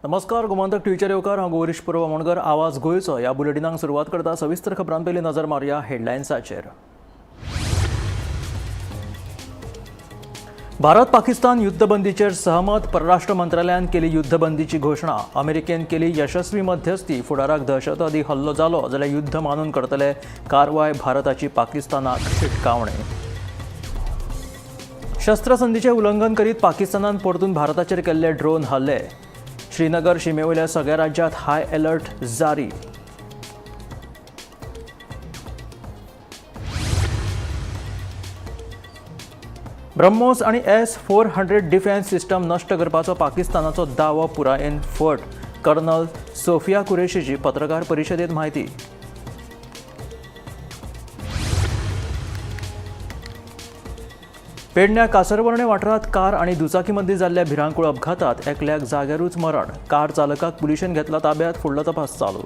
नमस्कार, गोमंतक टीव्हीचेर येवकार हांव गौरीश पुरव आमोणकर. आवाज गोंयचो ह्या बुलेटिनाक सुरवात करता. सविस्तर खबरां पयलीं नजर मारया हेडलायन्साचेर. भारत पाकिस्तान युद्धबंदीचेर सहमत. परराष्ट्र मंत्रालयान केली युद्धबंदीची घोषणा. अमेरिकेन केली यशस्वी मध्यस्थी. फुडाराक दहशतवादी हल्लो जालो जाल्यार युद्ध मानून करतले. कारवाय भारताची पाकिस्तानाक शिटकावणी. शस्त्रसंधीचे उल्लंघन करीत पाकिस्तानान परतून भारताचेर केल्ले ड्रोन हल्ले. श्रीनगर शिमेवयल्या सगळ्या राज्यांत हाय अलर्ट जारी. ब्रह्मोस आणि S-400 डिफेन्स सिस्टम नष्ट करपाचो पाकिस्तानाचो दावो पुरायेन फट. कर्नल सोफिया कुरेशीची पत्रकार परिशदेंत म्हायती. पेडण्या कासरवर्णे वाठारांत कार आणि दुचाकी मदीं जाल्ल्या भिरांकूळ अपघातात एकल्याक जाग्यारूच मरण. कार चालकाक पुलिशेन घेतला ताब्यात. फुडलो तपास चालू.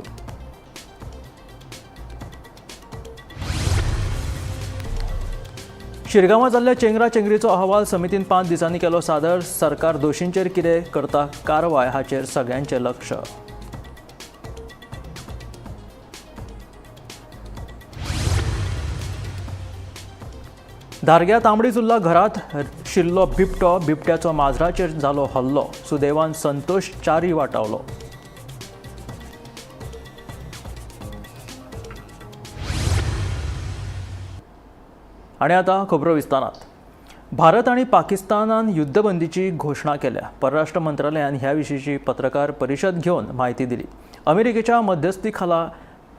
शिरगांवां जाल्ल्या चेंगराचेंगरीचो अहवाल समितीन 5 दिसांनी केलो सादर. सरकार दोशींचेर कितें करता कारवाय हाचेर सगळ्यांचें लक्ष. धारग्या तांबडीजुर्ला घरांत शिरलो बिबटो. बिबट्याचो माजराचेर जालो हल्लो. सुदैवान संतोष च्यारी वाटावलो. आणि आता खबरो विस्तारांत. भारत आणि पाकिस्तानान युद्धबंदीची घोषणा केल्या. परराष्ट्र मंत्रालयान ह्या विशींची पत्रकार परिशद घेवन म्हायती दिली. अमेरिकेच्या मध्यस्थी खाला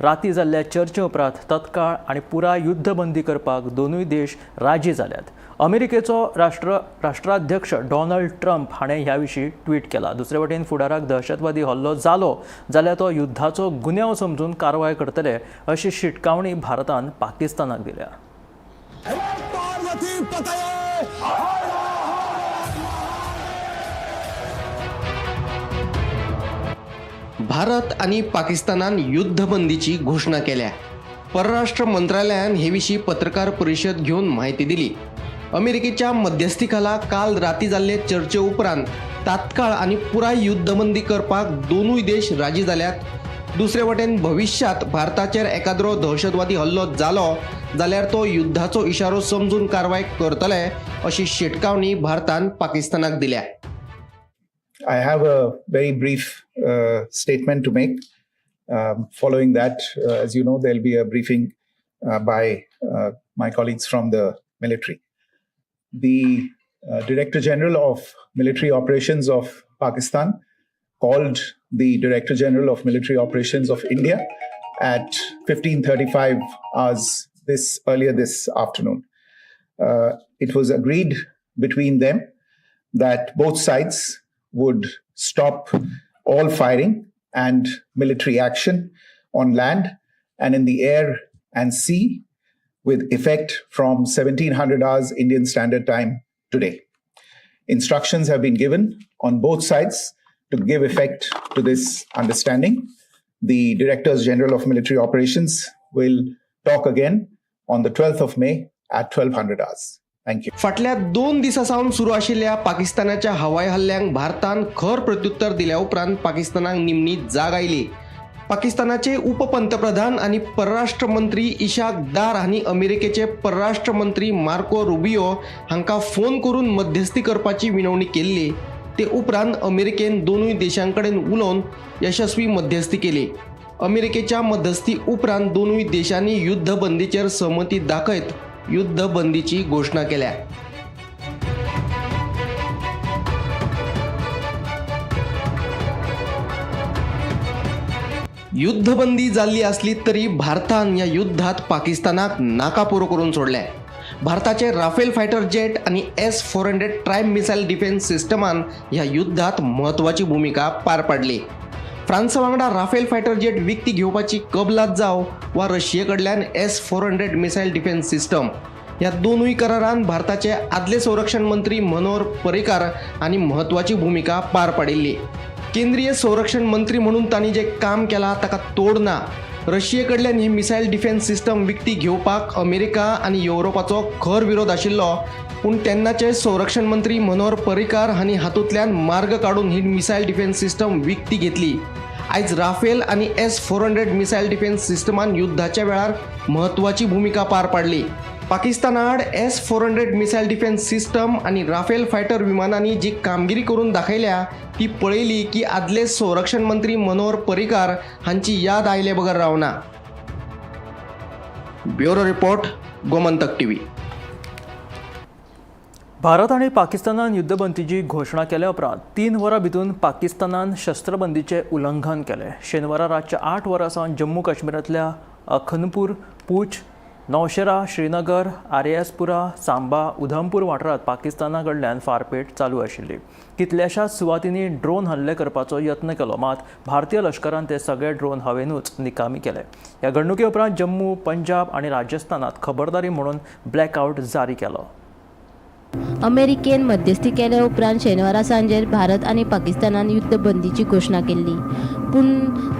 राती जाल्ल्या चर्चे उपरांत तत्काळ आणि पुराय युद्धबंदी करपाक दोनूय देश राजी जाल्यात. अमेरिकेचो राष्ट्राध्यक्ष डोनाल्ड ट्रम्प हाणें ह्या विशीं ट्वीट केला. दुसरे वटेन फुडाराक दहशतवादी हल्लो जालो जाल्यार तो युद्धाचो गुन्यांव समजून कारवाय करतले अशी शिटकावणी भारतान पाकिस्तानाक दिल्या. भारत आणि पाकिस्तानान युद्धबंदीची घोषणा केल्या. परराष्ट्र मंत्रालयान हे विशीं पत्रकार परिशद घेऊन माहिती दिली. अमेरिकेच्या मध्यस्थीखाला काल राती जाल्ले चर्चे उपरांत तात्काळ आणि पुराय युद्धबंदी करपाक दोनूय देश राजी जाल्यात. दुसरे वटेन भविष्यात भारताचेर एकाद्रो दहशतवादी हल्लो जालो जाल्यार तो युद्धाचो इशारो समजून कारवाय करतले अशी शिटकावणी भारतान पाकिस्तानाक दिल्या. I have a very brief statement to make. Following that, as you know, there'll be a briefing by my colleagues from the military. The Director General of Military Operations of Pakistan called the Director General of Military Operations of India at 15:35 hours earlier this afternoon. It was agreed between them that both sides would stop all firing and military action on land and in the air and sea with effect from 1700 hours Indian Standard Time today. Instructions have been given on both sides to give effect to this understanding. The Directors General of Military Operations will talk again on the 12th of May at 1200 hours. Thank you. फाटल्या 2 दिसांसावन सुरू आशिल्ल्या पाकिस्तानाच्या हवाई हल्ल्यांक भारतान खर प्रत्युत्तर दिल्या उपरांत पाकिस्तानाक निमणी जाग आयली. पाकिस्तानाचे उपपंतप्रधान आणि परराष्ट्र मंत्री इशाक दार हांणी अमेरिकेचे परराष्ट्र मंत्री मार्को रुबियो हांकां फोन करून मध्यस्थी करपाची विनवणी केल्ली. ते उपरांत अमेरिकेन दोनूय देशांकडेन उलोवन यशस्वी मध्यस्थी केली. अमेरिकेच्या मध्यस्थी उपरांत दोनूय देशांनी युद्धबंदीचेर सहमती दाखयत युद्धबंदीची घोषणा केल्या. युद्धबंदी जाल्ली असली तरी भारतान या युद्धात पाकिस्तानाक नाकापोरो करून सोडल्या. भारताचे राफेल फायटर जेट आणि S-400 ट्राइम मिसाइल डिफेन्स सिस्टमान ह्या युद्धात महत्वाची भूमिका पार पाडली. फ्रान्सा वांगडा राफेल फायटर जेट विकती घेवपाची कबलात जाव वा रशिये कडल्यान S-400 मिसाइल डिफेन्स सिस्टम ह्या दोनूय करारान भारताचे आदले संरक्षण मंत्री मनोहर पर्रीकर हांणी महत्वाची भूमिका पार पाडिल्ली. केंद्रीय संरक्षण मंत्री म्हणून तांणी जे काम केलां ताका तोड ना. रशिये कडल्यान ही मिसाइल डिफेन्स सिस्टम विकती घेवपाक अमेरिका आणि युरोपाचो खर विरोध आशिल्लो पूण तेन्नाचे संरक्षण मंत्री मनोहर पर्रीकार हांणी हातूंतल्यान मार्ग काडून ही मिसायल डिफेन्स सिस्टम विकती घेतली. आयज राफेल आनी S-400 मिसायल डिफेन्स सिस्टमान युद्धाच्या वेळार म्हत्वाची भूमिका पार पाडली. पाकिस्ताना आड S-400 मिसायल डिफेन्स सिस्टम आनी राफेल फायटर विमानांनी जी कामगिरी करून दाखयल्या ती पळयली की आदले संरक्षण मंत्री मनोहर पर्रीकार हांची याद आयले बगर रावना. Bureau report, Gomantak TV. Bharat आणि पाकिस्तानान युद्धबंदीची घोषणा केल्या उपरांत 3 वरां भितर पाकिस्तानान शस्त्रबंदीचे उल्लंघन केले. शेनवारा रातच्या 8 वरां सावन जम्मू काश्मीरांतल्या अखनपूर, पूंछ, नौशेरा, श्रीनगर, आर्यासपुरा, सांबा, उधमपूर वाठारांत पाकिस्ताना कडल्यान फारपेट चालू आशिल्ली. कितल्याशाच सुवातींनी ड्रोन हल्ले करपाचो यत्न केलो, मात भारतीय लश्करान ते सगळे ड्रोन हवेनूच निकामी केले. ह्या घडणुके उपरांत जम्मू, पंजाब आनी राजस्थानात खबरदारी म्हणून ब्लॅकआउट जारी केलो. अमेरिकेन मध्यस्थी केल्या उपरांत शेनवारा सांजेर भारत आनी पाकिस्तानान युद्धबंदीची घोषणा केल्ली. पूण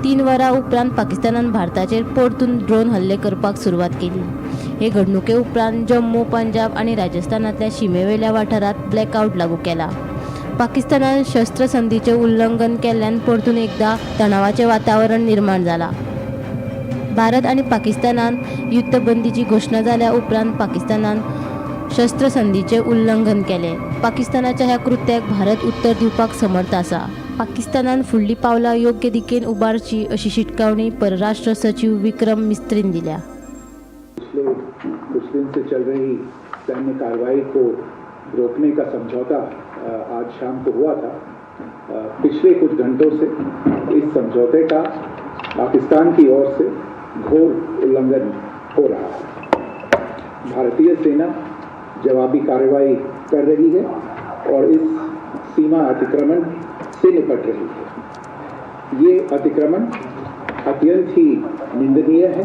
3 वरां उपरांत पाकिस्तानान भारताचेर परतून ड्रोन हल्ले करपाक सुरवात केली. हे घडणुके उपरांत जम्मू, पंजाब आनी राजस्थानांतल्या शिमेवेल्या वाठारांत ब्लॅकआउट लागू केला. पाकिस्तानान शस्त्रसंधीचें उल्लंघन केल्ल्यान परतून एकदा तणावाचें वातावरण निर्माण जालां. भारत आनी पाकिस्तानान युद्धबंदीची घोषणा जाल्या उपरांत पाकिस्तानान शस्त्रसंधीचे उल्लंघन केले. पाकिस्तानाच्या ह्या कृत्याक भारत उत्तर दिवपाक समर्थ आसा. पाकिस्तानान फुडलीं पावलां योग्य दिकेन उबारची अशी शिटकावणी परराष्ट्र सचिव विक्रम मिस्त्रीन दिल्या. पिछले कुछ दिन से चल रही सैन्य कार्रवाई को रोकने का समझौता आज शाम को हुआ था. पिछले कुछ घंटों से इस समझौते का पाकिस्तान की ओर से घोर उल्लंघन हो रहा है. भारतीय सेना जवाबी कार्रवाई कर रही है और इस सीमा अतिक्रमण से निपट रही है. ये अतिक्रमण अत्यंत ही निंदनीय है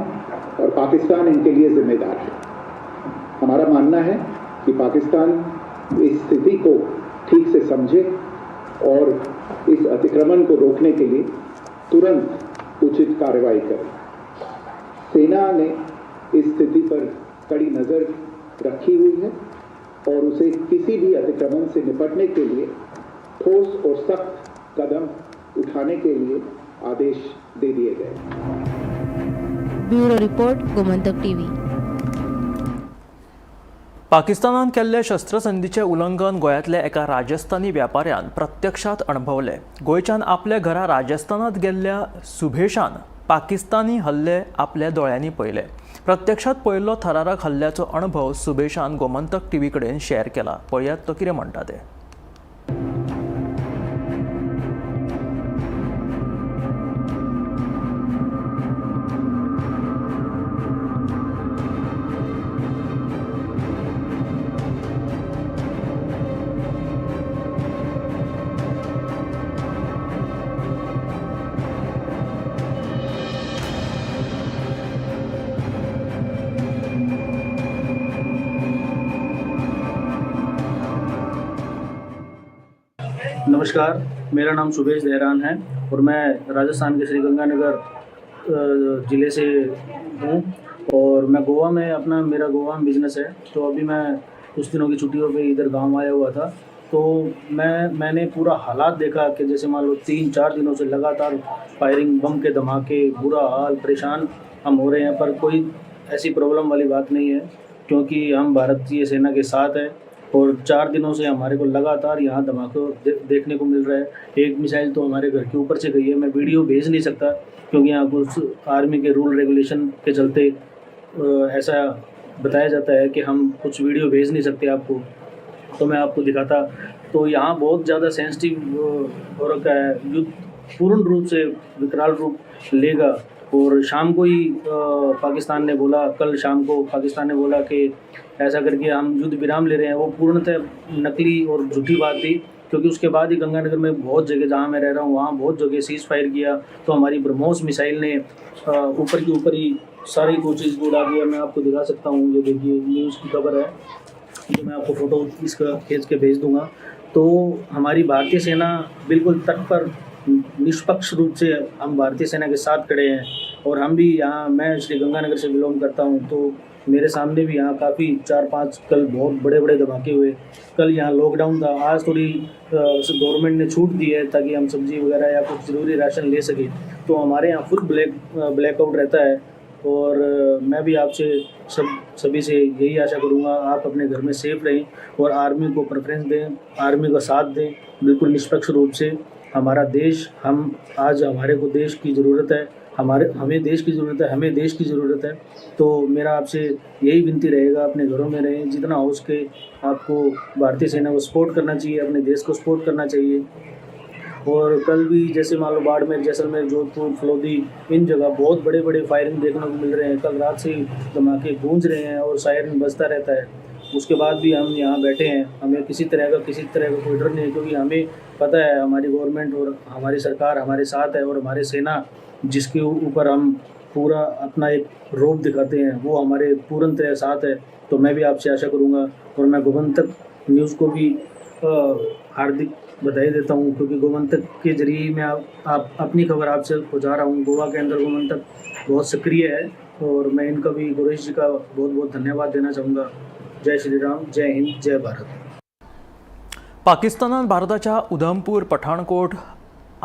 और पाकिस्तान इनके लिए जिम्मेदार है. हमारा मानना है कि पाकिस्तान इस स्थिति को ठीक से समझे और इस अतिक्रमण को रोकने के लिए तुरंत उचित कार्रवाई करे. सेना ने इस स्थिति पर कड़ी नज़र रखी हुई है और उसे किसी भी अतिक्रमण से निपटने के लिए ठोस और सख्त कदम उठाने के लिए आदेश दे दिए गए. Bureau report, Gomantak TV. पाकिस्तानान केल्ले शस्त्रसंधीचे उल्लंघन गोंयांतल्या एका राजस्थानी व्यापाऱ्यान प्रत्यक्षात अणभवले. गोंयच्यान आपल्या घरा राजस्थानात गेल्ल्या सुभेशान पाकिस्तानी हल्ले आपल्या दोळ्यांनी पळयले. प्रत्यक्षात पळयल्लो थरारक हल्ल्याचो अणभव सुभेशान गोमंतक टीव्ही कडेन शेअर केला. पळयात तो कितें म्हणटा ते. नमस्कार, मेरा नाम सुबेश देहरान है और मैं राजस्थान के श्रीगंगानगर ज़िले से हूँ और मैं गोवा में मेरा गोवा में बिज़नेस है. तो अभी मैं कुछ दिनों की छुट्टियों पे इधर गांव आया हुआ था. तो मैंने पूरा हालात देखा कि जैसे मान लो 3-4 दिनों से लगातार फायरिंग, बम के धमाके, बुरा हाल, परेशान हम हो रहे हैं. पर कोई ऐसी प्रॉब्लम वाली बात नहीं है क्योंकि हम भारतीय सेना के साथ हैं और 4 दिनों से हमारे को लगातार यहाँ धमाके देखने को मिल रहा है. एक मिसाइल तो हमारे घर के ऊपर से गई है. मैं वीडियो भेज नहीं सकता क्योंकि यहाँ कुछ आर्मी के रूल रेगुलेशन के चलते ऐसा बताया जाता है कि हम कुछ वीडियो भेज नहीं सकते आपको. तो मैं आपको दिखाता. तो यहाँ बहुत ज़्यादा सेंसिटिव हो रखा है. युद्ध पूर्ण रूप से विकराल रूप लेगा. और शाम को ही पाकिस्तान ने बोला, कल शाम को पाकिस्तान ने बोला कि ऐसा करके हम युद्ध विराम ले रहे हैं. वो पूर्णतः नकली और झूठी बात थी क्योंकि उसके बाद ही गंगानगर में बहुत जगह जहाँ मैं रह रहा हूँ वहाँ बहुत जगह सीज फायर किया. तो हमारी ब्रह्मोस मिसाइल ने ऊपर की ऊपर ही सारी कोशिश को उड़ा दिया. मैं आपको दिखा सकता हूँ, ये देखिए न्यूज़ की खबर है. तो मैं आपको फ़ोटो इसका खींच के भेज दूँगा. तो हमारी भारतीय सेना बिल्कुल तट पर निष्पक्ष रूप से हम भारतीय सेना के साथ खड़े हैं. और हम भी यहाँ, मैं श्रीगंगानगर से बिलोंग करता हूँ. तो मेरे सामने भी यहाँ काफ़ी 4-5 कल बहुत बड़े बड़े धमाके हुए। कल यहाँ लॉकडाउन था, आज थोड़ी गवर्नमेंट ने छूट दी है ताकि हम सब्जी वगैरह या कुछ ज़रूरी राशन ले सकें। तो हमारे यहाँ फुल ब्लैकआउट रहता है। और मैं भी आपसे सभी से यही आशा करूँगा, आप अपने घर में सेफ रहें और आर्मी को प्रेफरेंस दें, आर्मी का साथ दें बिल्कुल निष्पक्ष रूप से। हमारा देश, हम आज हमारे को देश की ज़रूरत है, हमें देश की ज़रूरत है, हमें देश की ज़रूरत है। तो मेरा आपसे यही विनती रहेगा, अपने घरों में रहें, जितना हो सके आपको भारतीय सेना को सपोर्ट करना चाहिए, अपने देश को सपोर्ट करना चाहिए। और कल भी जैसे मान लो बाड़मेर, जैसलमेर, जोधपुर, फलोदी, इन जगह बहुत बड़े बड़े फायरिंग देखने को मिल रहे हैं। कल रात से धमाके गूंज रहे हैं और सायरन बजता रहता है। उसके बाद भी हम यहाँ बैठे हैं, हमें किसी तरह का कोई डर नहीं है, क्योंकि हमें पता है हमारी गवर्नमेंट और हमारी सरकार हमारे साथ है और हमारे सेना जिसके ऊपर हम पूरा अपना एक रोब दिखाते हैं वो हमारे पूर्ण तरह साथ है। तो मैं भी आपसे आशा करूँगा और मैं गोमंतक न्यूज़ को भी हार्दिक बधाई देता हूँ, क्योंकि गोमंतक के जरिए मैं आप अपनी खबर आपसे पहुँचा रहा हूँ। गोवा के अंदर गोमंतक बहुत सक्रिय है और मैं इनका भी, गुरेश जी का बहुत बहुत धन्यवाद देना चाहूँगा। जय श्री राम, जय हिंद, जय भारत। पाकिस्तानान भारताच्या उधमपूर, पठाणकोट,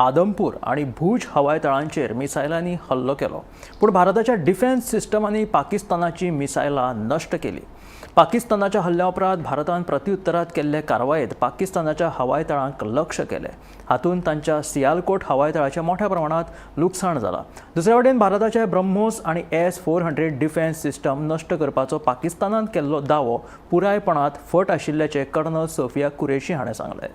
आदमपूर आणि भूज हवाय तळांचेर मिसायलांनी हल्लो केलो, पूण भारताच्या डिफेन्स सिस्टमांनी पाकिस्तानाची मिसायलां नष्ट केली। पाकिस्तानाच्या हल्ल्या उपरांत भारतान प्रत्युत्तरात केल्ले कारवायेत पाकिस्तानाच्या हवाय तळांक लक्ष केले। हातूंत तांच्या सियालकोट हवाय तळाचें मोठ्या प्रमाणात लुकसाण जालां। दुसरे वटेन भारताचे ब्रह्मोस आणि S-400 डिफेन्स सिस्टम नष्ट करपाचो पाकिस्तानान केल्लो दावो पुरायपणात फट आशिल्ल्याचें कर्नल सोफिया कुरेशी हाणें सांगलें।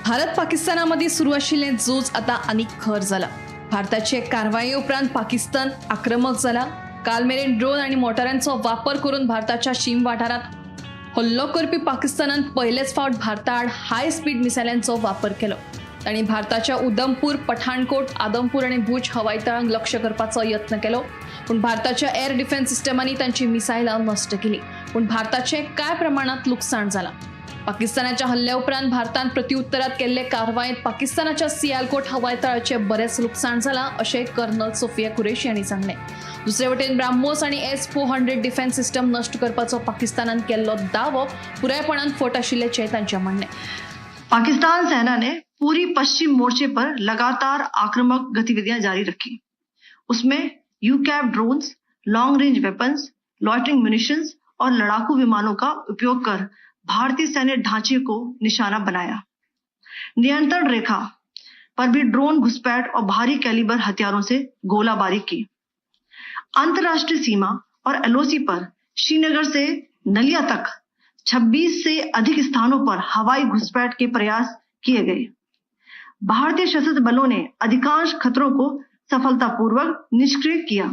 भारत पाकिस्तानामध्ये सुरू आशिल्लें झूज आतां आनीक खर जाला। भारताचे कारवाये उपरांत पाकिस्तान आक्रमक जाला। काल मेरेन ड्रोन आणि मोटारांचो वापर करून भारताच्या शीम वाठारांत हल्लो करपी पाकिस्तानान पहिलेच फावट भारताआड हाय स्पीड मिसायलांचो वापर केलो। तांणी भारताच्या उधमपूर, पठाणकोट, आदमपूर आणि भूज हवाई तळांक लक्ष्य करपाचो यत्न केलो, पूण भारताच्या एअर डिफेन्स सिस्टमांनी तांची मिसायलां नष्ट केली, पूण भारताचे काय प्रमाणात लुकसाण जालां। पाकिस्तानाच्या हल्ल्या उपरांत भारतान प्रत्युत्तरात केल्ले कारवायेत पाकिस्तानाच्या सियालकोट हवाई तळाचे बरेच लुकसाण जालां, अशें कर्नल सोफिया कुरेशी हांणी सांगलें। दुसरे वटेन ब्राह्मोस आणि S-400 डिफेन्स सिस्टम नष्ट करपाचो पाकिस्तानान केल्लो दावो पुरायपणान फट आशिल्ल्याचें तांचें म्हणणें। पाकिस्तान सेना ने पूरी पश्चिम मोर्चे पर लगातार आक्रामक गतिविधियां जारी रखी। उसमें UCAV drones, long range weapons, loitering munitions और लड़ाकू विमानों का उपयोग कर भारतीय सैन्य ढांचे को निशाना बनाया। नियंत्रण रेखा पर भी ड्रोन घुसपैठ और भारी कैलिबर हथियारों से गोलाबारी की। अंतर्राष्ट्रीय सीमा और LOC पर श्रीनगर से नलिया तक 26 से अधिक स्थानों पर हवाई घुसपैठ के प्रयास किए गए। भारतीय सशस्त्र बलों ने अधिकांश खतरों को सफलतापूर्वक निष्क्रिय किया।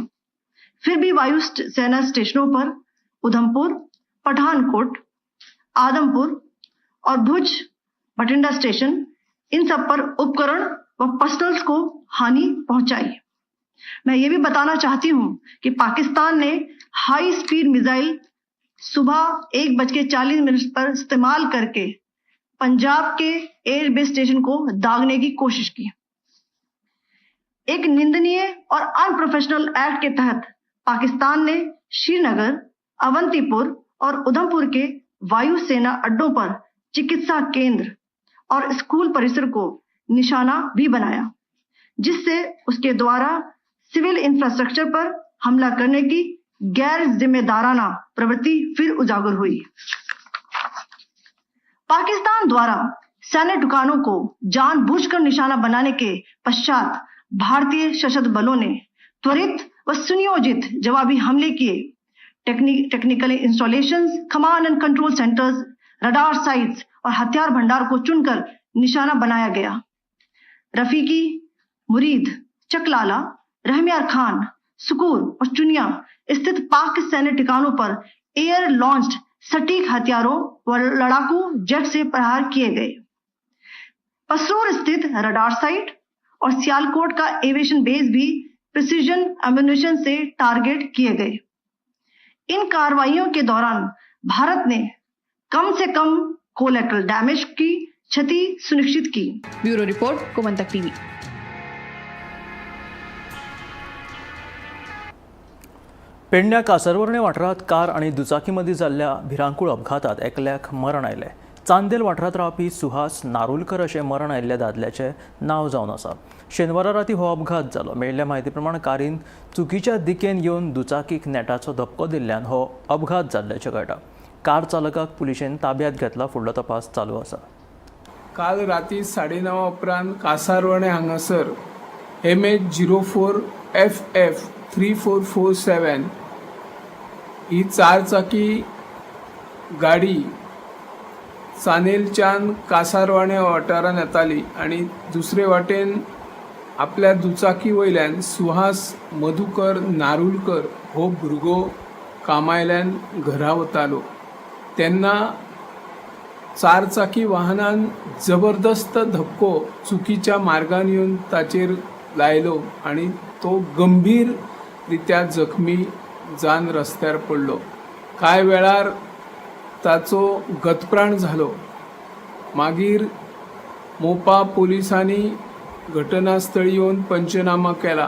फिर भी वायु सेना स्टेशनों पर उधमपुर, पठानकोट, आदमपुर और भुज बठिंडा स्टेशन, इन सब पर उपकरण व पर्सनल्स को हानि पहुंचाई। मैं ये भी बताना चाहती हूं कि पाकिस्तान ने हाई स्पीड मिसाइल सुबह 1:40 पर इस्तेमाल करके पंजाब के एयरबेस स्टेशन को दागने की कोशिश की। एक निंदनीय और अनप्रोफेशनल एक्ट के तहत पाकिस्तान ने श्रीनगर, अवंतीपुर और उधमपुर के वायु सेना अड्डों पर चिकित्सा केंद्र और स्कूल परिसर को निशाना भी बनाया, जिससे उसके द्वारा सिविल इंफ्रास्ट्रक्चर पर हमला करने की गैर जिम्मेदाराना प्रवृत्ति फिर उजागर हुई। पाकिस्तान द्वारा सैन्य ठिकानों को जानबूझकर निशाना बनाने के पश्चात भारतीय सशस्त्र बलों ने त्वरित व सुनियोजित जवाबी हमले किए। Technical installations, command end control centres, radar sites और हथियार भंडार को चुनकर निशाना बनाया गया। रफीकी, मुरीद, चकलाला, रहमियार खान, सुकूर और चुनिया स्थित पाक सैन्य ठिकानों पर एयर लॉन्च्ड सटीक हथियारों व लड़ाकू जेट से प्रहार किए गए। पसरूर स्थित रडार साइट और सियालकोट का एविएशन बेस भी प्रिसीजन एम्युनिशन से टारगेट किए गए। इन कार्रवाइयों के दौरान भारत ने कम से कम कोलैटरल डैमेज की क्षति सुनिश्चित की। Bureau report Gomantak TV. पेडण्या कासरवर्णे वाठारात कार आणि दुचाकीमध्ये जाल्ल्या भिरांकूळ अपघातात एकल्याक मरण आयले। चांदेल वाठारात रावपी सुहास नारुलकर अशें मरण आयिल्ल्या दादल्याचें नांव जावन आसा। शेनवारा राती हो अपघात जालो। मेळिल्ल्या म्हायती प्रमाण कारीन चुकीच्या दिकेन येवन दुचाकीक नेटाचो धपको दिल्ल्यान हो अपघात जाल्ल्याचें कळटा। कार चालकाक पुलिशेन ताब्यात घेतला। फुडलो तपास चालू आसा। काल राती 9:30 उपरांत कासारवणे हांगासर MH04FF3447 ही 4 चाकी गाडी सानेलच्यान कासारवाणे वाठारांत येताली आनी दुसरे वाटेन आपल्या दुचाकी वयल्यान सुहास मधुकर नारुलकर हो भुरगो कामायल्यान घरा वतालो तेन्ना 4 चाकी वाहनान जबरदस्त धक्को चुकीच्या मार्गान येवन ताचेर लायलो आनी तो गंभीर रित्या जखमी जावन रस्त्यार पडलो। कांय वेळार ताचो गतप्राण जालो। मागीर मोपा पोलिसांनी घटनास्थळी येवन पंचनामा केला।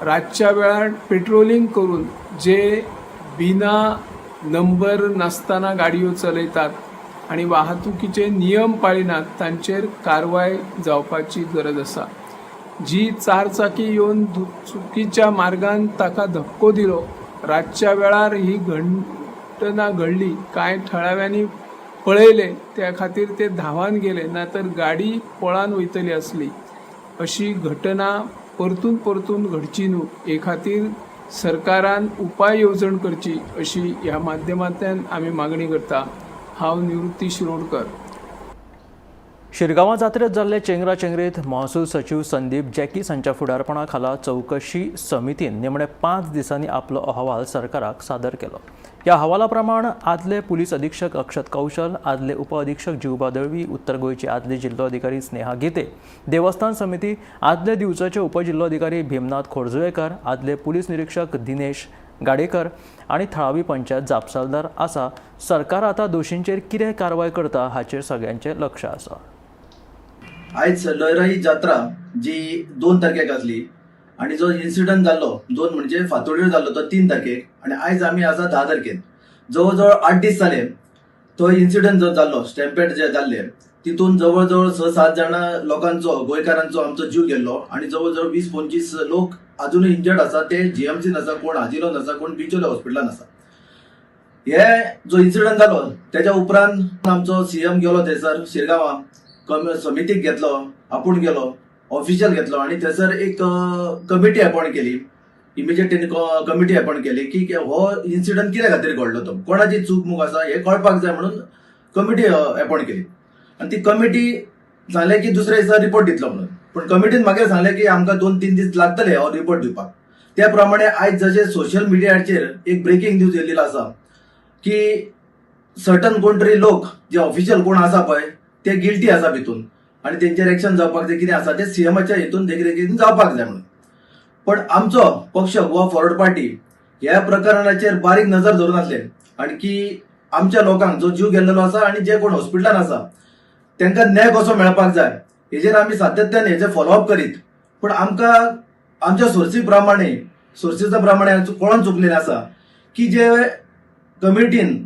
रातच्या वेळार पेट्रोलिंग करून जे बिना नंबर नासतना गाडयो चलयतात आनी वाहतुकीचे नियम पाळिनात तांचेर कारवाय जावपाची गरज आसा। जी 4 चाकी येवन चुकीच्या मार्गान ताका धक्को दिलो, रातच्या वेळार ही घटना घडली। कांय थळाव्यांनी पळयले त्या खातीर ते धांवान गेले, नातर गाडी पळान वयतली आसली। अशी घटना परतून परतून घडची न्हू हे खातीर सरकारान उपाय येवजण करची अशी ह्या माध्यमांतल्यान आमी मागणी करता। हांव निवृत्ती शिरोडकर। शिरगांवा जात्रेत जाल्ले चेंगराचेंगरेत महसूल सचिव संदीप जॅकीस हांच्या फुडारपणा खाला चौकशी समितीन निमणे 5 दिसांनी आपलो अहवाल सरकाराक सादर केलो। ह्या अहवाला प्रमाण आदले पुलीस अधीक्षक अक्षत कौशल, आदले उप अधीक्षक जिवबा दळवी, उत्तर गोंयचे आदले जिल्लो अधिकारी स्नेहा गिते, देवस्थान समिती, आदले दिवचेचे उपजिल्लो अधिकारी भीमनाथ खोर्जुवेकर, आदले पुलीस निरीक्षक दिनेश गाडेकर आणि थळावी पंचायत जापसालदार आसा। सरकार आता दोशींचेर कितें कारवाय करता हाचेर सगळ्यांचें लक्ष आसा। आयज लयराई जात्रा जी 2 तारखेक आसली आणि जो इन्सिडंट जाल्लो 2 म्हणजे फातोड्डेर जाल्लो तो 3 तारखेक आणि आयज आमी आसा 10 तारखेक। जवळ 8 दीस जाले तो इन्सिडंट जो जाल्लो स्टॅम्पेड जे जाल्ले तितून जवळ 6-7 जाण लोकांचो गोंयकारांचो आमचो जीव गेल्लो आणि जवळ 20-25 लोक अजूनही इंजर्ड आसा। ते जीएमसीन आसा, कोण हाजीलोन आसा, कोण बिचोले हॉस्पिटलान आसा। हे जो इन्सिडंट जालो त्याच्या उपरांत आमचो सीएम गेलो थंयसर शिरगांवा, समितीक घेतलो, आपूण गेलो, ऑफिशियल घेतलो आणि थंयसर एक कमिटी अपॉइंट केली। इमिजिएट कमिटी अपॉइंट केली की हो इन्सिडंट कित्या खातीर घडलो, तो कोणाची चूक मूक आसा हे कळपाक जाय म्हणून कमिटी अपॉइंट केली। आणि ती कमिटी सांगले की दुसऱ्या दिसा रिपोर्ट दितलो म्हणून, पण कमिटीन मागीर सांगले की आमकां 2-3 दीस लागतले हो रिपोर्ट दिवपाक। त्या प्रमाणे आयज जशें सोशल मिडियाचेर एक ब्रेकिंग न्यूज येयल्लो आसा की सर्टन कोण तरी लोक जे ऑफिशियल कोण आसा पळय ते गिल्टी आसा भितून आणि तेंचेर एक्शन जावपाक जाय कितें आसा ते सीएमाच्या हितून देखरेखीन जावपाक जाय म्हणून। पण आमचो पक्ष गोवा फॉरवर्ड पार्टी ह्या प्रकरणाचेर बारीक नजर धरून आसले आणि की आमच्या लोकांक जो जीव गेल्लो आसा आणि जे कोण हॉस्पिटलान आसा तांकां न्याय कसो मेळपाक जाय हेजेर आमी सातत्यान हेचे फॉलोअप करीत। पण आमकां आमच्या सोर्सीसा प्रमाणे कळोन चुकलेलें आसा की जे कमिटीन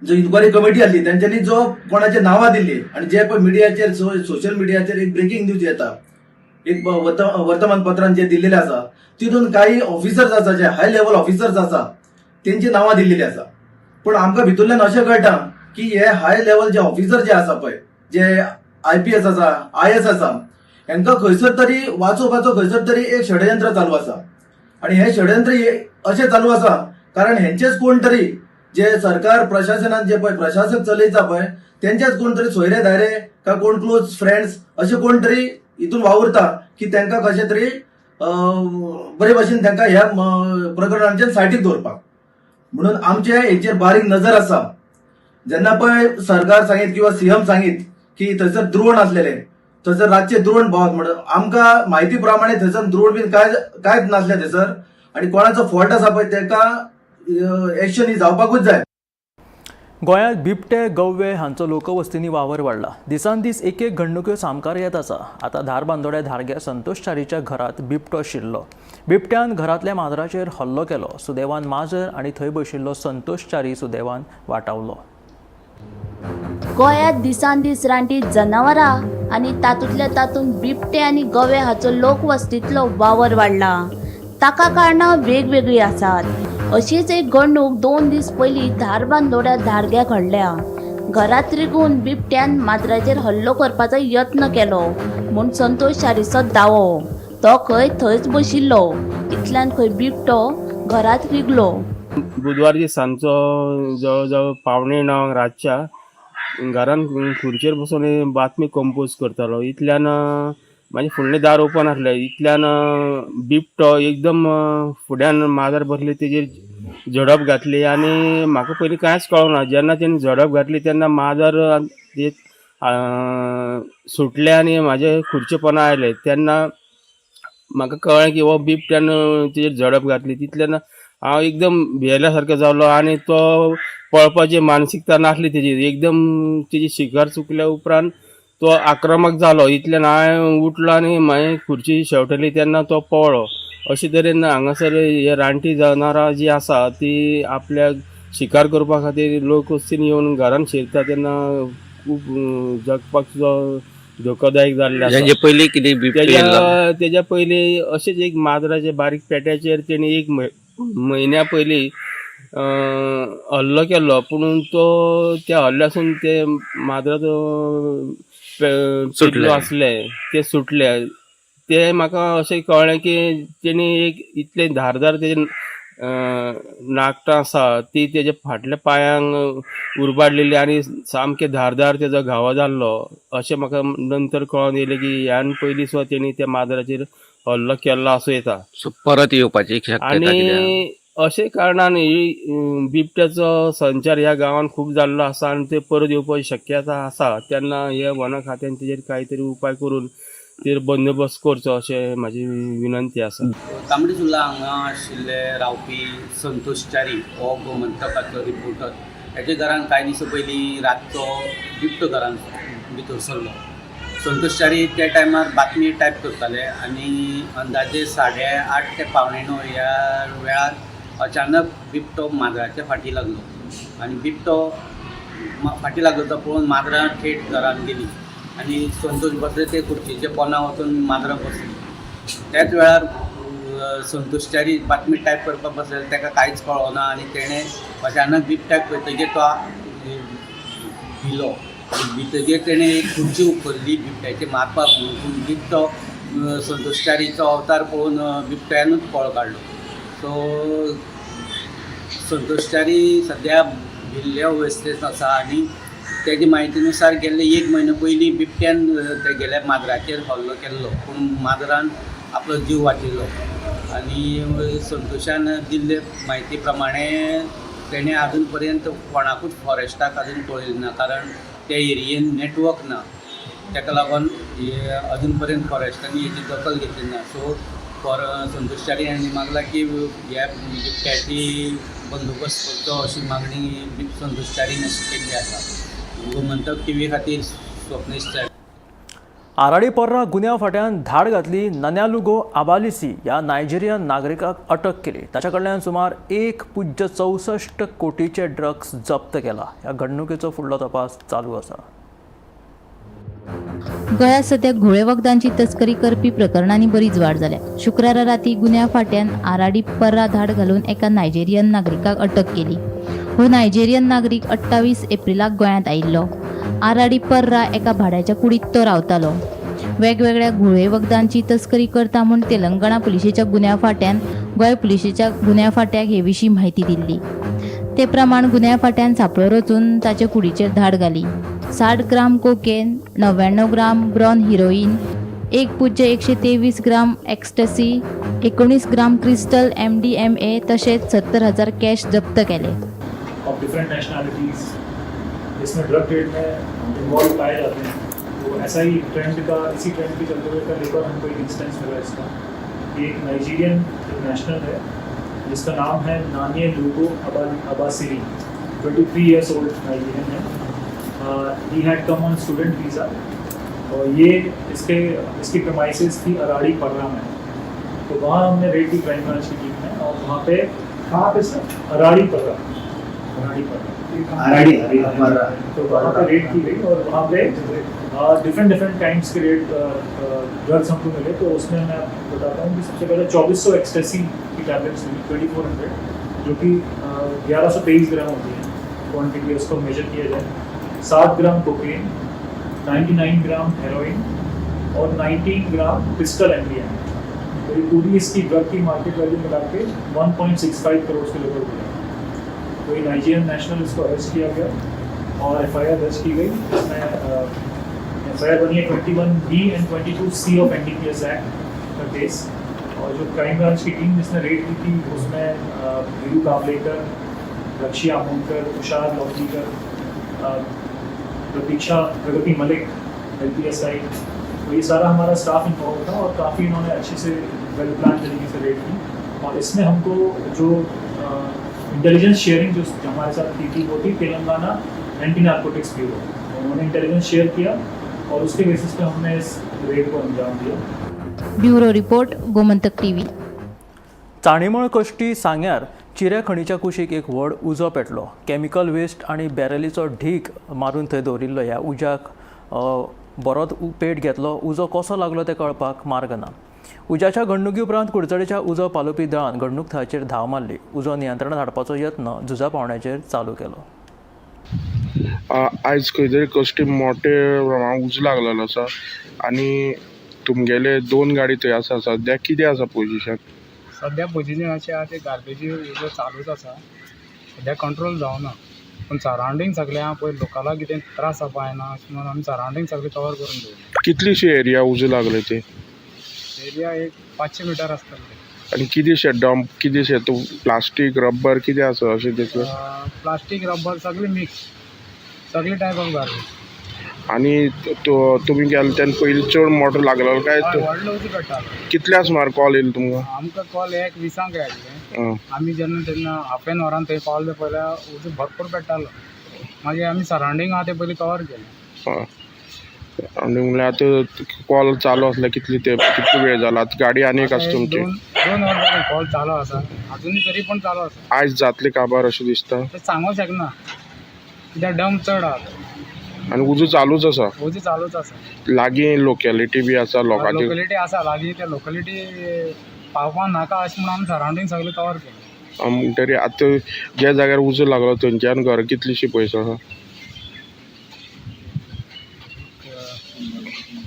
जो इन्क्वायरी कमिटी आसली त्यांच्यानी जो कोणाचे नावां दिल्ली आणि जे पण मिडियाचेर सोशल मिडियाचेर एक ब्रेकिंग न्यूज येता, एक वर्तमानपत्रांत जे दिल्लेले आसा तितून काही ऑफिसर्स आसा जे हाय लेवल ऑफिसर्स आसा तेंची नावां दिल्लेली आसा। पण आमकां भितूरल्यान अशें कळटा की हे हाय लेवल जे ऑफिसर जे आसा पळय, जे IPS आसा, IS आसा, हांकां खंयसर तरी वाचोवपाचो खंयसर तरी एक षडयंत्र चालू आसा। आणि हे षडयंत्र अशें चालू आसा कारण हेंचेच कोण तरी जे सरकार प्रशासनान जे पळय प्रशासक चलयता पळय तेंचेच कोण तरी सोयरे धायरे का कोण क्लोज फ्रेंड्स अशे कोण तरी हितून वावुरता की तांकां कशें तरी बरे भशेन तांकां ह्या प्रकरणांचेर सायटीक दवरपाक। म्हणून आमचे हेचेर बारीक नजर आसा। जेन्ना पळय सरकार सांगीत किंवा सीएम सांगीत की थंयसर द्रोण आसलेले, थंयसर रातचे द्रोण पावत म्हणून आमकां म्हायती प्रमाणे थंयसर द्रोण बीन कांयच नासले थंयसर आणि कोणाचो फॉल्ट आसा पळय ताका एक्शन ही जावपाकूच जाय। गोंयांत बिबटे गव्वे हांचो लोकवस्तींनी वावर वाडला. दिसान दीस एक घडणुक्यो सामकार येत आसा. आतां धारबांदोड्या धारग्या संतोष च्यारीच्या घरांत बिबटो शिरलो. बिबट्यान घरांतल्या माजराचेर हल्लो केलो. सुदैवान माजर आनी थंय बशिल्लो संतोष च्यारी सुदैवान वाटावलो. गोंयांत दिसान दीस रानटी जनावरां आनी तातूंत बिबटे आनी गवे हाचो लोकवस्तींतलो वावर वाडला. ताका कारणां वेगवेगळी आसात. अशीच एक घडणूक 2 दीस पयलीं धारबांदोड्या धारग्या घडल्या. घरांत रिगून बिबट्यान माजराचेर हल्लो करपाचो यत्न केलो म्हूण संतोष च्यारीचो दावो. तो थंयच बशिल्लो. इतल्यान खंय बिबटो घरांत रिगलो. बुधवारची सांजचो जवळ जवळ 9:15 रातच्या घरान खुर्चेर बसून बातमी कंपोज करतालो. इतल्यान म्हाजें फुडलें दार ओपन आसलें. इतल्यान बिबटो एकदम फुड्यान माजर बसली तेजेर झडप घातली आनी म्हाका पयलीं कांयच कळना. जेन्ना तेणी झडप घातली तेन्ना माजर सुटले आनी म्हाजे खुर्चे पोंदा आयले. तेन्ना म्हाका कळ्ळें की हो बिबट्यान तेजेर झडप घातली. तितल्यान हांव एकदम भियेल्या सारको जालो आनी तो पळपाची मानसिकता नासली तेजी. एकदम तेजी शिकार चुकल्या उपरांत तो आक्रमक जालो. इतल्यान हांवें उठलो आनी मागीर खुर्ची शेवटली तेन्ना तो पळलो. अशे तरेन हांगासर हे रानटी जनावरां जी आसा ती आपल्याक शिकार करपा खातीर लोकवस्तीन येवन घरान शिरता तेन्ना खूब जगपाक धोकोदायक जाल्लें आसा. पयलीं कितें बिबटे तेज्या पयलीं अशेंच एक माजराचे बारीक पेट्याचेर तेणी 1 म्हयन्या पयलीं हल्लो केल्लो. पूण तो त्या हल्ल्यासून ते माजराचो पिल्लो आसले ते सुटले. ते म्हाका अशें कळ्ळें की तेणी एक इतले धारदार तेजे नाकटां आसा ती तेजे फाटल्या पांयांक उरबाडलेली आनी सामके धारदार तेजो घावो जाल्लो अशें म्हाका नंतर कळोन येयलें की ह्यान पयलीं सुद्दां तेणी त्या माजराचेर हल्लो केल्लो आसूं येता. परत येवपाची शक्यता आनी अशे कारणान बिबट्याचो संचार ह्या गांवांत खूब जाल्लो आसा आनी ते परत येवपाची शक्यता आसा. तेन्ना हे वन खात्यान तेजेर कांय तरी उपाय करून तेर बंदोबस्त करचो अशें म्हाजी विनंती आसा. तांबडी सुर्ला हांगा आशिल्ले रावपी संतोष च्यारी हो गोमंतकाचो रिपोर्टर. हेच्या घरान कांय दीस पयलीं रातचो बिबटो घरान भितर सरलो. संतोष च्यारी त्या टायमार बातमी टायप करताले आनी अंदाजे 8:30 ते 9:15 ह्या वेळार अचानक बिबटो माजराच्या फाटी लागलो आनी बिबटो फाटी लागलो तो पळोवन माजरां थेट घरान गेली आनी संतोष बसले ते खुर्चीचे पोंदा वचून माजरां बसली. त्याच वेळार संतोष च्यारी बातमी टायप करपाक बसले ताका कांयच कळना आनी तेणें अचानक बिबट्याक पळयतकीर तो भिलो. भितकीर तेणें एक खुर्ची उपरली बिबट्याचेर मारपाक म्हणून. पूण बिबटो संतोष च्यारीचो अवतार पळोवन बिबट्यानूच पळ काडलो. सो संतोष च्यारी सद्या भिल्ल्या अवस्थेंत आसा आनी तेजे म्हायतीनुसार गेल्ले 1 म्हयनो पयलीं बिबट्यान तेगेल्या माजराचेर हल्लो केल्लो पूण माजरान आपलो जीव वाचयलो. आनी संतोशान दिल्ले म्हायती प्रमाणे तेणें आजून पर्यंत कोणाकूच फॉरेस्टाक आजून पळयलें ना कारण त्या एरियेन नेटवर्क ना. ताका लागून अजून पर्यंत फॉरेस्टांनी हेची दखल घेतली ना. सो संतोष च्यारी हांणी मागला की ह्या बिबट्याची बंदोबस्त करचो अशी मागणी संतोष च्यारीन अशी केल्ली आसा. गोमंतक टीव्ही खातीर स्वप्नेश च्यारी. आराडी पर्रा गुन्यांव फाट्यान धाड घातली. नन्यालुगो आबालिसी ह्या नायजेरियन नागरिकाक अटक केली. ताच्या कडल्यान सुमार 1.64 कोटीचे ड्रग्स जप्त केला. ह्या घडणुकेचो फुडलो तपास चालू आसा. गोंयांत सध्या घोळे वखदांची तस्करी करपी प्रकरणांनी बरीच वाड जाल्या. शुक्रारा राती गुन्यांव फाट्यान आराडी पर्रा धाड घालून एका नायजेरियन नागरिकाक अटक केली. हो नायजेरियन नागरीक 28 एप्रिलाक गोंयांत आयिल्लो. आराडी पर्रा एका भाड्याच्या कुडीत तो रावतालो. वेगवेगळ्या घोळे वखदांची तस्करी करता म्हूण तेलंगणा पुलिशेच्या गुन्यांव फाट्यान गोंय पुलिशेच्या गुन्यांव फाट्याक हे विशीं म्हायती दिल्ली. ते प्रमाण गुन्यांव फाट्यान सांपळो रचून ताचे कुडीचेर धाड घाली. 60 ग्राम कोकेन, 99 ग्राम ब्रॉन हिरोईन, 1.123 ग्राम एक्स्टसी, 19 ग्राम क्रिस्टल MDMA तशेंच 70,000 कॅश जप्त केले. ऑफ डिफरेंट नेशनलिटीज़ इसमें ड्रग ट्रेड में इन्वॉल्व पाए जाते हैं. तो ऐसा ही इसी ट्रेंड के चलते हुए कल एक बार हमको एक इंस्टेंस मिला इसका. ये एक नाइजीरियन नेशनल है जिसका नाम है नान्येलुगो अबासिरी. 23 years old Nigerian है. He had come on student visa और ये इसकी प्रमाइसेस थी अराड़ी पर्रा में. तो वहाँ हमने रेड की क्राइम ब्रांच की टीम में, और वहाँ पे कहाँ पे सर अराड़ी पर्रा तो वहाँ पे रेड की गई और वहाँ पे डिफरेंट टाइम्स के रेड ड्रग्स हमको मिले. तो उसमें मैं बताता हूँ कि सबसे पहले 2400 एक्सटेसी की टैबलेट्स मिली 2400, जो कि 1123 ग्राम होती है क्वान्टिटी, उसको मेजर किया जाए. 7 ग्राम कोकेन, 99 ग्राम हेरोइन और 19 ग्राम पिस्टल MDMA. तो ये पूरी इसकी ड्रग की मार्केट वैल्यू मिला के 1.65 करोड़ के लगभग हुई. तो ये नाइजीरियन नेशनल, इसको अरेस्ट किया गया और FIR दर्ज की गई. इसमें FIR बनी है 21B and 22C of NDPS act का केस. और जो क्राइम ब्रांच की टीम जिसने रेड की थी उसमें वीरू कावलेकर, लक्ष्य आमोदकर, तुषार लौकीकर, प्रतीक्षा प्रगति मलिक, LPSI, तो ये सारा हमारा स्टाफ इन्वॉल्व था और काफ़ी इन्होंने अच्छे से वेल प्लान तरीके से रेड की. और इसमें हमको जो इंटेलिजेंस शेयरिंग जो हमारे साथ की थी वो थी तेलंगाना एंटी नार्कोटिक्स ब्यूरो. उन्होंने इंटेलिजेंस शेयर किया और उसके बेसिस पे हमने इस रेड को अंजाम दिया. Bureau report, Gomantak TV. चाणीमळ कश्टी सांग्यार चिऱ्या खणीच्या कुशीक एक व्हड उजो पेटलो. केमिकल वेस्ट आनी बॅरलीचो ढीग मारून थंय दवरिल्लो ह्या उज्याक बरोच पेट घेतलो. उजो कसो लागलो तें कळपाक मार्ग ना. उज्याच्या घडणुकी उपरांत कुडचडेच्या उजो पालोवपी दळान घडणूक थळाचेर धांव मारली. उजो नियंत्रणात हाडपाचो यत्न झुजा पावंड्याचेर चालू केलो. आयज खंय तरी कश्टी मोठे प्रमाणात उजो लागलेलो आसा आनी तुमगेले 2 गाडी थंय आसा. सद्या कितें आसा पोजिशन? सध्या पोजिशन अशें आहा ते गार्बेजी उजो चालूच आसा. सध्या कंट्रोल जावना, पूण सरावंडींग सगळें आहा पळय लोकलाक कितें त्रास जावपा जायना अशें म्हणून आमी सरावंडींग सगळें कवर करून दवरला. कितलीशी एरिया उजो लागले ते? एरिया एक 500 मिटर आसतले. आनी कितेंशे डंप, कितेंशे प्लास्टीक रब्बर कितें आसा अशें तितलें? प्लास्टीक रब्बर सगळें मिक्स, सगळे टायप ऑफ गार्बेज. आनी तुमी गेले तेन्ना पयलीं चड मोटो लागलेलो काय? व्हडलो उजो पेट्टालो. कितल्या सुमार कॉल येयलो तुमकां? आमकां कॉल 1:20 येयल्ले. आमी जेन्ना तेन्ना हाफ एन वरान थंय पावले पयल्यार उजो भरपूर पेट्टालो. मागीर आमी सरावंडींग आहा ते पयलीं कवर केलें. आनी म्हणल्यार आतां कॉल चालू आसल्यार कितली वेळ जाला? आतां गाडी आनी एक आसा तुमची? 2 वर जाले कॉल चालू आसा अजुनी, तरी पण चालू आसा. आयज जातली काबार अशें दिसता? ते सांगूंक शकना कित्याक डंप चड आहा. आनी उजो चालूच आसा? उजो चालूच आसा. लागीं लोकेलिटी बी आसा लोकांची? लोकेलिटी आसा लागीं, त्या लोकेलिटी पावपा नाका अशें म्हणून आमी सरावंडींग सगळें कवर केलें. म्हणटरी आतां ज्या जाग्यार उजो लागलो थंयच्यान घर कितलीशी पयस आसा?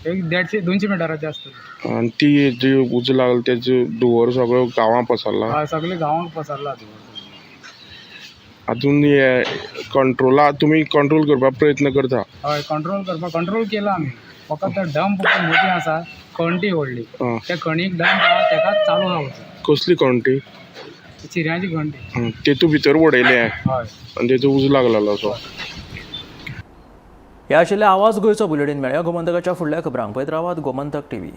एक 150-200 मिटराची आसतली. आनी ती जी उजो लागलो तेजो धुंवर सगळो गांवां पसरला? हय, सगळे गांवांक पसरला धुंवर. हातून कंट्रोला तुमी कंट्रोल करपाक प्रयत्न करता? हय, कंट्रोल केला आमी. फकत तो डंप मोठी आसा, खणटी व्हडली, त्या खणीक डंप आहा तेकाच चालू रावता. कसली खणटी? चिऱ्यांची खणटी. तेतू भितर उडयले? हय. आनी तेजो उजो लागलेलो असो? हे आशिल्ले आवाज गोंयचो बुलेटीन. मेळया गोमंतकाच्या फुडल्या खबरांक. पळयत रावात गोमंतक TV.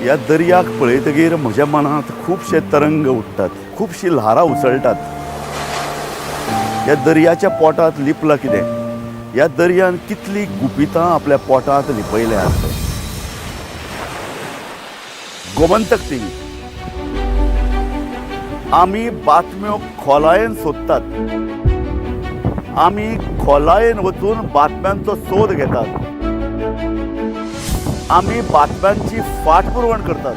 ह्या दर्याक पळयतकीर म्हज्या मनांत खुबशे तरंग उठतात, खुबशी ल्हारां उसळटात. ह्या दर्याच्या पोटांत लिपलां कितें? ह्या दर्यान कितलीं गुपितां आपल्या पोटांत लिपयल्यात. गोमंतक TV. आमी बातम्यो खोलायेन सोदतात. आमी खोलायेन वचून बातम्यांचो सोद घेतात. आमी बातम्यांची फाटपुरवण करतात.